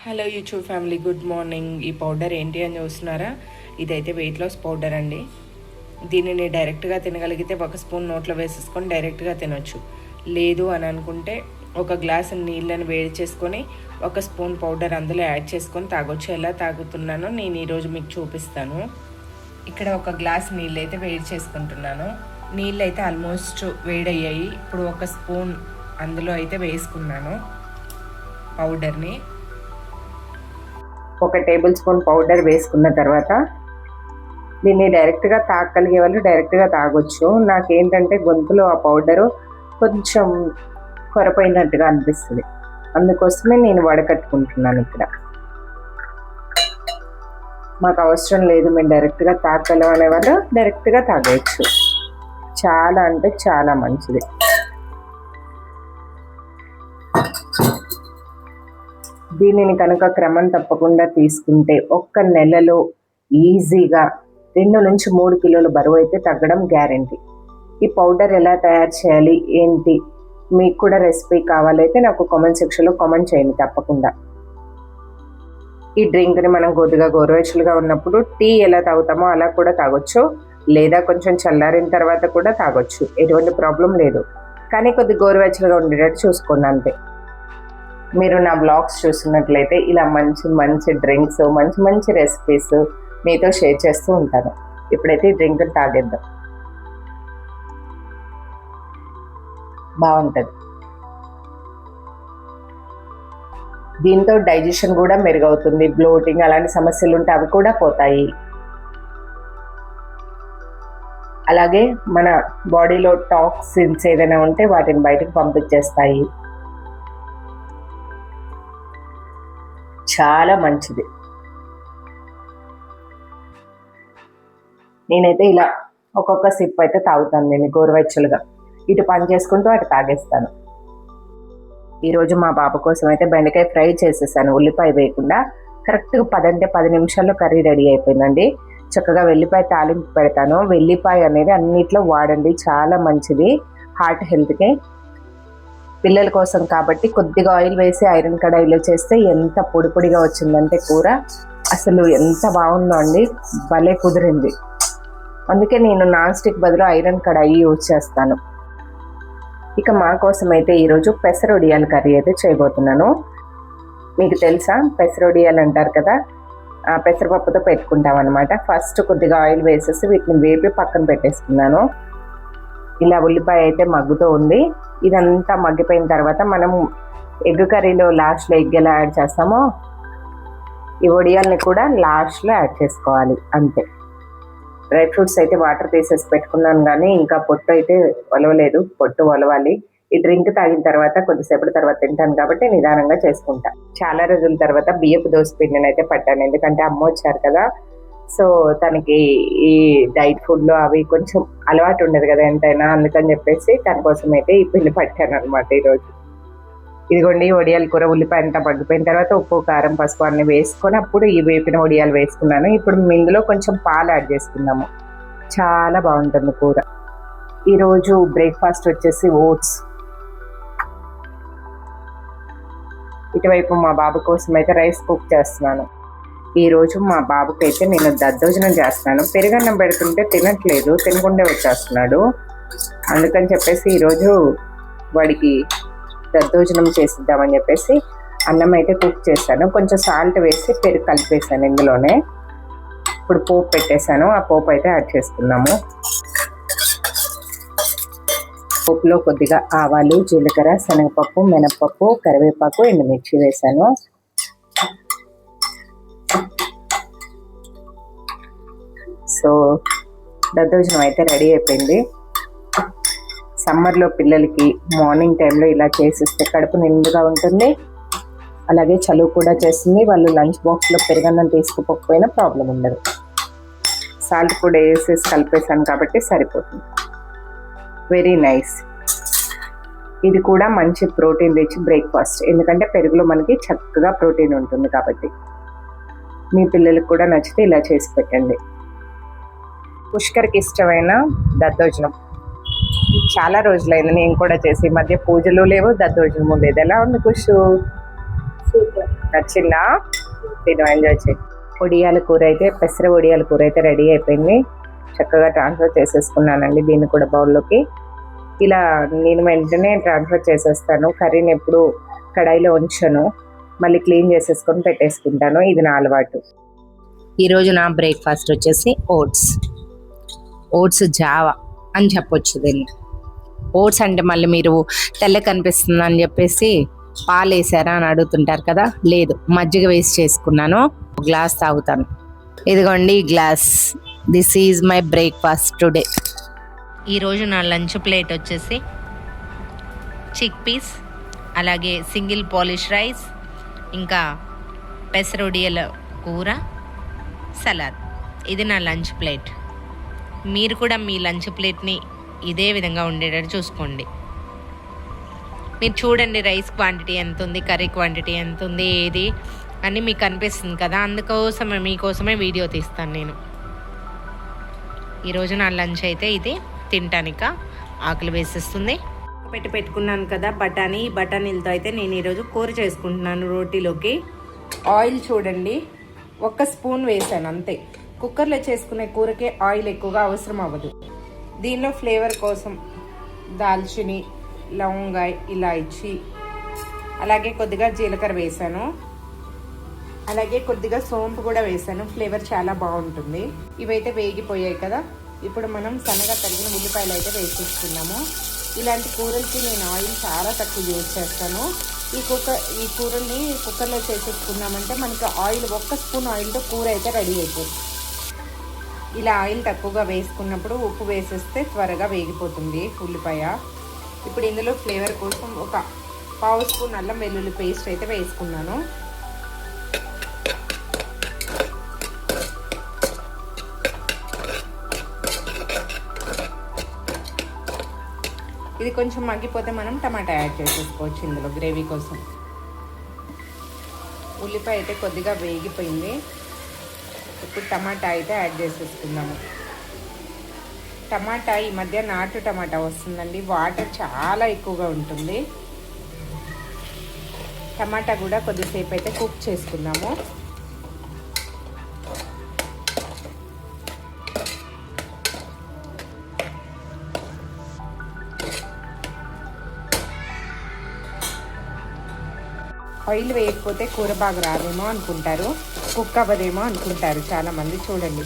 Hello YouTube family, good morning. ఈ powder ఏంటి అని చూస్తున్నారా? ఇదైతే వెయిట్ లాస్ పౌడర్ అండి. దీనిని డైరెక్ట్గా తినగలిగితే ఒక స్పూన్ నోట్లో వేసేసుకొని డైరెక్ట్గా తినొచ్చు. లేదు అని అనుకుంటే ఒక గ్లాస్ నీళ్ళని వేడి చేసుకొని ఒక స్పూన్ పౌడర్ అందులో యాడ్ చేసుకొని తాగొచ్చు. ఎలా తాగుతున్నానో నేను ఈరోజు మీకు చూపిస్తాను. ఇక్కడ ఒక గ్లాస్ నీళ్ళు అయితే వేడి చేసుకుంటున్నాను. నీళ్ళు అయితే ఆల్మోస్ట్ వేడయ్యాయి. ఇప్పుడు ఒక స్పూన్ అందులో అయితే వేసుకున్నాను పౌడర్ని. ఒక టేబుల్ స్పూన్ పౌడర్ వేసుకున్న తర్వాత దీన్ని డైరెక్ట్గా తాగలిగే వాళ్ళు డైరెక్ట్గా తాగొచ్చు. నాకేంటంటే గొంతులో ఆ పౌడరు కొంచెం కొరపోయినట్టుగా అనిపిస్తుంది, అందుకోసమే నేను వడకట్టుకుంటున్నాను. ఇక్కడ మాకు అవసరం లేదు, మేము డైరెక్ట్గా తాగలం అనే వాళ్ళు డైరెక్ట్గా తాగవచ్చు. చాలా అంటే చాలా మంచిది. దీనిని కనుక క్రమం తప్పకుండా తీసుకుంటే ఒక్క నెలలో ఈజీగా 2 నుంచి 3 కిలోల బరువు అయితే తగ్గడం గ్యారంటీ. ఈ పౌడర్ ఎలా తయారు చేయాలి ఏంటి, మీకు కూడా రెసిపీ కావాలైతే నాకు కామెంట్ సెక్షన్లో కామెంట్ చేయండి తప్పకుండా. ఈ డ్రింక్ని మనం కొద్దిగా గోరువెచ్చలుగా ఉన్నప్పుడు టీ ఎలా తాగుతామో అలా కూడా తాగొచ్చు, లేదా కొంచెం చల్లారిన తర్వాత కూడా తాగొచ్చు. ఎటువంటి ప్రాబ్లం లేదు, కానీ కొద్ది గోరువెచ్చలుగా ఉండేటట్టు చూసుకోండి అంతే. మీరు నా బ్లాగ్స్ చూస్తున్నట్లయితే ఇలా మంచి మంచి డ్రింక్స్, మంచి మంచి రెసిపీస్ మీతో షేర్ చేస్తూ ఉంటాను. ఇప్పుడైతే ఈ డ్రింక్ తాగేద్దాం, బాగుంటుంది. దీంతో డైజెషన్ కూడా మెరుగవుతుంది. బ్లోటింగ్ అలాంటి సమస్యలు ఉంటే అవి కూడా పోతాయి. అలాగే మన బాడీలో టాక్సిన్స్ ఏదైనా ఉంటే వాటిని బయటకు పంపించేస్తాయి. చాలా మంచిది. నేనైతే ఇలా ఒక్కొక్క సిప్ అయితే తాగుతాను. నేను గోరువెచ్చలుగా ఇటు పని చేసుకుంటూ అటు తాగేస్తాను. ఈరోజు మా బాబు కోసం అయితే బెండకాయ ఫ్రై చేసేసాను, ఉల్లిపాయ వేయకుండా. కరెక్ట్గా 10 అంటే 10 నిమిషాల్లో కర్రీ రెడీ అయిపోయిందండి. చక్కగా వెల్లిపాయ తాలింపు పెడతాను. వెల్లిపాయ అనేది అన్నిట్లో వాడండి, చాలా మంచిది హార్ట్ హెల్త్కి. పిల్లల కోసం కాబట్టి కొద్దిగా ఆయిల్ వేసి ఐరన్ కడాయిలో చేస్తే ఎంత పొడి పొడిగా వచ్చిందంటే కూర అసలు ఎంత బాగుందో అండి, భలే కుదిరింది. అందుకే నేను నాన్ స్టిక్ బదులు ఐరన్ కడాయి యూజ్ చేస్తాను. ఇక మా కోసం అయితే ఈరోజు పెసరొడియాల కర్రీ అయితే చేయబోతున్నాను. మీకు తెలుసా, పెసరొడియాలు అంటారు కదా, పెసరపప్పుతో పెట్టుకుంటాం అనమాట. ఫస్ట్ కొద్దిగా ఆయిల్ వేసేసి వీటిని వేపి పక్కన పెట్టేసుకున్నాను. ఇలా ఉల్లిపాయ అయితే మగ్గుతూ ఉంది. ఇదంతా మగ్గిపోయిన తర్వాత మనం ఎగ్ కర్రీలో లాస్ట్లో ఎగ్ ఎలా యాడ్ చేస్తామో ఈ వడియాల్ని కూడా లాస్ట్లో యాడ్ చేసుకోవాలి అంతే. డ్రై ఫ్రూట్స్ అయితే వాటర్ తీసేసి పెట్టుకున్నాను, కానీ ఇంకా పొట్టు అయితే ఒలవలేదు. పొట్టు ఒలవాలి. ఈ డ్రింక్ తాగిన తర్వాత కొద్దిసేపటి తర్వాత తింటాను కాబట్టి నిదానంగా చేసుకుంటా. చాలా రోజుల తర్వాత బియ్యపు దోశ పిండిని అయితే పట్టాను, ఎందుకంటే అమ్మ వచ్చారు కదా. సో తనకి ఈ డైట్ ఫుడ్లో అవి కొంచెం అలవాటు ఉండదు కదా ఎంతైనా, అందుకని చెప్పేసి తన కోసం అయితే ఈ పిండి పట్టాను అనమాట ఈరోజు. ఇదిగోండి వడియాల కూర. ఉల్లిపాయ అంతా మగ్గిపోయిన తర్వాత ఉప్పు, కారం, పసుపు అన్ని వేసుకొని అప్పుడు ఈ వేపిన వడియాలు వేసుకున్నాను. ఇప్పుడు ఇందులో కొంచెం పాలు యాడ్ చేసుకున్నాము, చాలా బాగుంటుంది కూర. ఈరోజు బ్రేక్ఫాస్ట్ వచ్చేసి ఓట్స్. ఇటువైపు మా బాబు కోసం అయితే రైస్ కుక్ చేస్తున్నాను. ఈరోజు మా బాబుకి అయితే నేను దద్దోజనం చేస్తున్నాను. పెరుగన్నం పెడుతుంటే తినట్లేదు, తినకుండా వచ్చేస్తున్నాడు. అందుకని చెప్పేసి ఈరోజు వాడికి దద్దోజనం చేసిద్దామని చెప్పేసి అన్నం అయితే కుక్ చేశాను. కొంచెం సాల్ట్ వేసి పెరుగు కలిపేసాను ఇందులోనే. ఇప్పుడు పోపు పెట్టేశాను, ఆ పోపు అయితే యాడ్ చేసుకున్నాము. పోపులో కొద్దిగా ఆవాలు, జీలకర్ర, శనగపప్పు, మినపప్పు, కరివేపాకు, ఎండుమిర్చి వేసాను. సో దద్దోజనం అయితే రెడీ అయిపోయింది. సమ్మర్లో పిల్లలకి మార్నింగ్ టైంలో ఇలా చేసిస్తే కడుపు నిండుగా ఉంటుంది, అలాగే చలువు కూడా చేస్తుంది. వాళ్ళు లంచ్ బాక్స్లో పెరుగన్నం తీసుకుపోకపోయినా ప్రాబ్లం ఉండదు. సాల్ట్ కూడా వేసేసి కలిపేసాను కాబట్టి సరిపోతుంది. Very nice. ఇది కూడా మంచి ప్రోటీన్ రిచ్ బ్రేక్ఫాస్ట్, ఎందుకంటే పెరుగులో మనకి చక్కగా ప్రోటీన్ ఉంటుంది కాబట్టి. మీ పిల్లలకు కూడా నచ్చితే ఇలా చేసి పెట్టండి. పుష్కర్కి ఇష్టమైన దద్దోజనం. చాలా రోజులైంది నేను కూడా చేసి. మధ్య పూజలు లేవు, దద్దోజనము లేదు. ఎలా ఉంది కుషు? సూపర్. నచ్చిందా? తిను, ఎంజాయ్ చేయి. వడియాల కూర అయితే, పెసర వడియాల కూర అయితే రెడీ అయిపోయింది. చక్కగా ట్రాన్స్ఫర్ చేసేసుకున్నానండి దీన్ని కూడా బౌల్లోకి. ఇలా నేను వెంటనే ట్రాన్స్ఫర్ చేసేస్తాను. కర్రీని ఎప్పుడు కడాయిలో ఉంచను, మళ్ళీ క్లీన్ చేసేసుకొని పెట్టేసుకుంటాను. ఇది నా అలవాటు. ఈరోజు నా బ్రేక్ఫాస్ట్ వచ్చేసి ఓట్స్ జావా అని చెప్పొచ్చు దీన్ని. ఓట్స్ అంటే మళ్ళీ మీరు తెల్ల కనిపిస్తుంది అని చెప్పేసి పాలు వేసారా అని అడుగుతుంటారు కదా. లేదు, మజ్జిగ వేసి చేసుకున్నాను. ఒక గ్లాస్ తాగుతాను. ఇదిగోండి ఈ glass. This is my breakfast today. ఈరోజు నా లంచ్ ప్లేట్ వచ్చేసి చిక్ పీస్, అలాగే సింగిల్ పాలిష్ రైస్, ఇంకా పెసరొడియల కూర, సలాడ్. ఇది నా లంచ్ ప్లేట్. మీరు కూడా మీ లంచ్ ప్లేట్ని ఇదే విధంగా ఉండేటట్టు చూసుకోండి. మీరు చూడండి రైస్ క్వాంటిటీ ఎంత ఉంది, కర్రీ క్వాంటిటీ ఎంత ఉంది, ఏది అని మీకు అనిపిస్తుంది కదా. అందుకోసమే మీకోసమే వీడియో తీస్తాను నేను. ఈరోజు నా లంచ్ అయితే ఇది. తింటానిక ఆకలి వేసేస్తుంది. పెట్టుకున్నాను కదా బఠానీ. ఈ బఠానీలతో అయితే నేను ఈరోజు కూర చేసుకుంటున్నాను రోటీలోకి. ఆయిల్ చూడండి, 1 స్పూన్ వేసాను అంతే. కుక్కర్లో చేసుకునే కూరకే ఆయిల్ ఎక్కువగా అవసరం అవ్వదు. దీనిలో ఫ్లేవర్ కోసం దాల్చిని, లవంగా, ఇలాచి, అలాగే కొద్దిగా జీలకర్ర వేసాను, అలాగే కొద్దిగా సోంపు కూడా వేసాను. ఫ్లేవర్ చాలా బాగుంటుంది. ఇవైతే వేగిపోయాయి కదా. ఇప్పుడు మనం సన్నగా తరిగిన ఉల్లిపాయలు అయితే వేసేసుకున్నాము. ఇలాంటి కూరలకి నేను ఆయిల్ చాలా తక్కువ యూజ్ చేస్తాను. ఈ కూరని కుక్కర్లో చేసేసుకున్నామంటే మనకి ఆయిల్ 1 స్పూన్ ఆయిల్తో కూర అయితే రెడీ అయిపోతుంది. ఇలా ఆయిల్ తక్కువగా వేసుకున్నప్పుడు ఉప్పు వేసేస్తే త్వరగా వేగిపోతుంది ఉల్లిపాయ. ఇప్పుడు ఇందులో ఫ్లేవర్ కోసం 1/2 స్పూన్ అల్లం వెల్లుల్లి పేస్ట్ అయితే వేసుకున్నాను. ఇది కొంచెం మగ్గిపోతే మనం టమాటా యాడ్ చేసేసుకోవచ్చు ఇందులో గ్రేవీ కోసం. ఉల్లిపాయ అయితే కొద్దిగా వేగిపోయింది. ఇప్పుడు టమాటా అయితే యాడ్ చేసేసుకుందాము. టమాటా ఈ మధ్య నాటు టమాటా వస్తుందండి, వాటర్ చాలా ఎక్కువగా ఉంటుంది. టమాటా కూడా కొద్దిసేపు అయితే కుక్ చేసుకుందాము. ఆయిల్ వేయకపోతే కూర బాగా రాదేమో అనుకుంటారు, కుక్ అవ్వదేమో అనుకుంటారు చాలామంది. చూడండి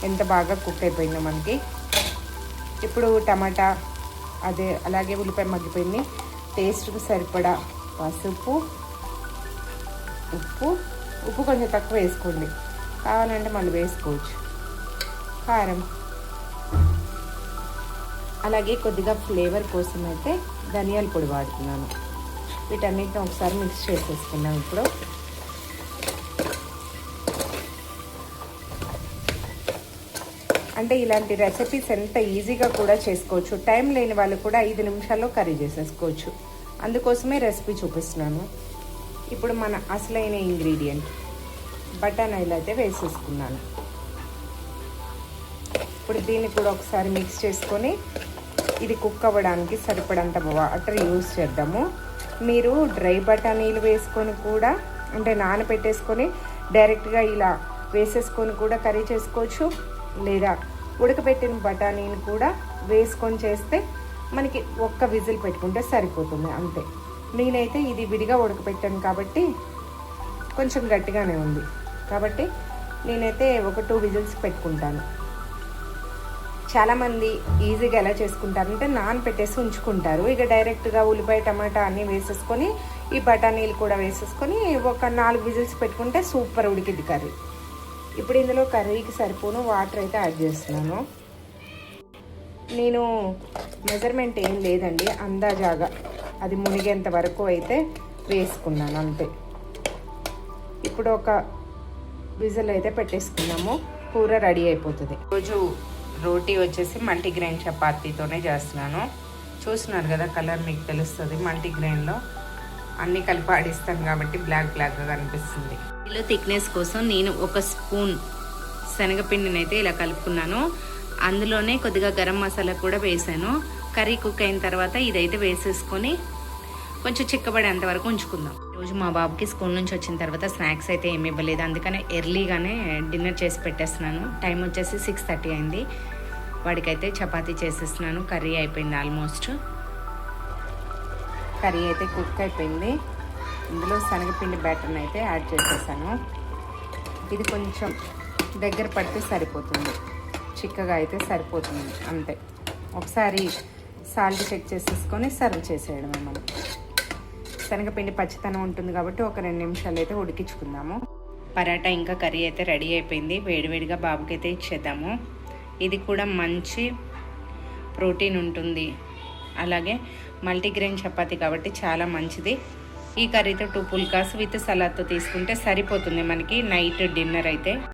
ఎంత బాగా కుక్ అయిపోయిందో మనకి. ఇప్పుడు టమాటా అలాగే ఉల్లిపాయ మగ్గిపోయింది. టేస్ట్కి సరిపడా పసుపు, ఉప్పు కొంచెం తక్కువ వేసుకోండి, కావాలంటే మళ్ళీ వేసుకోవచ్చు. కారం, అలాగే కొద్దిగా ఫ్లేవర్ కోసం అయితే ధనియాల పొడి వాడుతున్నాను. వీటన్నిటిని ఒకసారి మిక్స్ చేసేసుకున్నాం. ఇప్పుడు అంటే ఇలాంటి రెసిపీస్ ఎంత ఈజీగా కూడా చేసుకోవచ్చు. టైం లేని వాళ్ళు కూడా 5 నిమిషాల్లో కర్రీ చేసేసుకోవచ్చు. అందుకోసమే రెసిపీ చూపిస్తున్నాను. ఇప్పుడు మన అసలైన ఇంగ్రీడియంట్ బఠానీలు అయితే వేసేసుకున్నాను. ఇప్పుడు దీన్ని కూడా ఒకసారి మిక్స్ చేసుకొని ఇది కుక్ అవ్వడానికి సరిపడంత వాటర్ యూజ్ చేద్దాము. మీరు డ్రై బఠానీలు వేసుకొని కూడా, అంటే నానబెట్టేసుకొని డైరెక్ట్గా ఇలా వేసేసుకొని కూడా కర్రీ చేసుకోవచ్చు. లేదా ఉడకబెట్టిన బఠానీని కూడా వేసుకొని చేస్తే మనకి 1 విజిల్ పెట్టుకుంటే సరిపోతుంది అంతే. నేనైతే ఇది విడిగా ఉడకబెట్టాను కాబట్టి కొంచెం గట్టిగానే ఉంది, కాబట్టి నేనైతే 1-2 విజిల్స్ పెట్టుకుంటాను. చాలామంది ఈజీగా ఎలా చేసుకుంటారంటే నానబెట్టేసి ఉంచుకుంటారు. ఇక డైరెక్ట్గా ఉల్లిపాయ టమాటా అన్నీ వేసేసుకొని ఈ బఠానీలు కూడా వేసేసుకొని 4 విజిల్స్ పెట్టుకుంటే సూపర్ ఉడికిద్ది కర్రీ. ఇప్పుడు ఇందులో కర్రీకి సరిపోను వాటర్ అయితే యాడ్ చేస్తున్నాను. నేను మెజర్మెంట్ ఏం లేదండి, అందాజాగా అది మునిగేంత వరకు అయితే వేసుకున్నాను అంతే. ఇప్పుడు 1 విజిల్ అయితే పెట్టేసుకున్నాము, కూర రెడీ అయిపోతుంది. రోజు రోటీ వచ్చేసి మల్టీగ్రెయిన్ చపాతీతోనే చేస్తున్నాను. చూస్తున్నారు కదా కలర్ మీకు తెలుస్తుంది. మల్టీగ్రెయిన్లో అన్నీ కలిపి ఆడిస్తాను కాబట్టి బ్లాక్గా కనిపిస్తుంది. ఇందులో థిక్నెస్ కోసం నేను 1 స్పూన్ శనగపిండిని అయితే ఇలా కలుపుకున్నాను. అందులోనే కొద్దిగా గరం మసాలా కూడా వేసాను. కర్రీ కుక్ అయిన తర్వాత ఇదైతే వేసేసుకొని కొంచెం చిక్కబడేంత వరకు ఉంచుకుందాం. రోజు మా బాబుకి స్కూల్ నుంచి వచ్చిన తర్వాత స్నాక్స్ అయితే ఏమి ఇవ్వలేదు, అందుకనే ఎర్లీగానే డిన్నర్ చేసి పెట్టేస్తున్నాను. టైం వచ్చేసి 6:30 అయింది. వాడికైతే చపాతీ చేసేస్తున్నాను. కర్రీ అయిపోయింది ఆల్మోస్ట్. కర్రీ అయితే కుక్ అయిపోయింది. ఇందులో శనగపిండి బ్యాటర్ని అయితే యాడ్ చేసేసాను. ఇది కొంచెం దగ్గర పడితే సరిపోతుంది, చిక్కగా అయితే సరిపోతుంది అంతే. ఒకసారి సాల్ట్ చెక్ చేసేసుకొని సర్వ్ చేసేయడమే. మనం శనగపిండి పచ్చితనం ఉంటుంది కాబట్టి ఒక 2 నిమిషాలు అయితే ఉడికించుకుందాము. పరాటా ఇంకా కర్రీ అయితే రెడీ అయిపోయింది. వేడివేడిగా బాబుకి అయితే ఇచ్చేద్దాము. ఇది కూడా మంచి ప్రోటీన్ ఉంటుంది, అలాగే మల్టీగ్రెయిన్ చపాతీ కాబట్టి చాలా మంచిది. ఈ కర్రీతో 2 పుల్కాస్ విత్ సలాడ్తో తీసుకుంటే సరిపోతుంది మనకి నైట్ డిన్నర్ అయితే.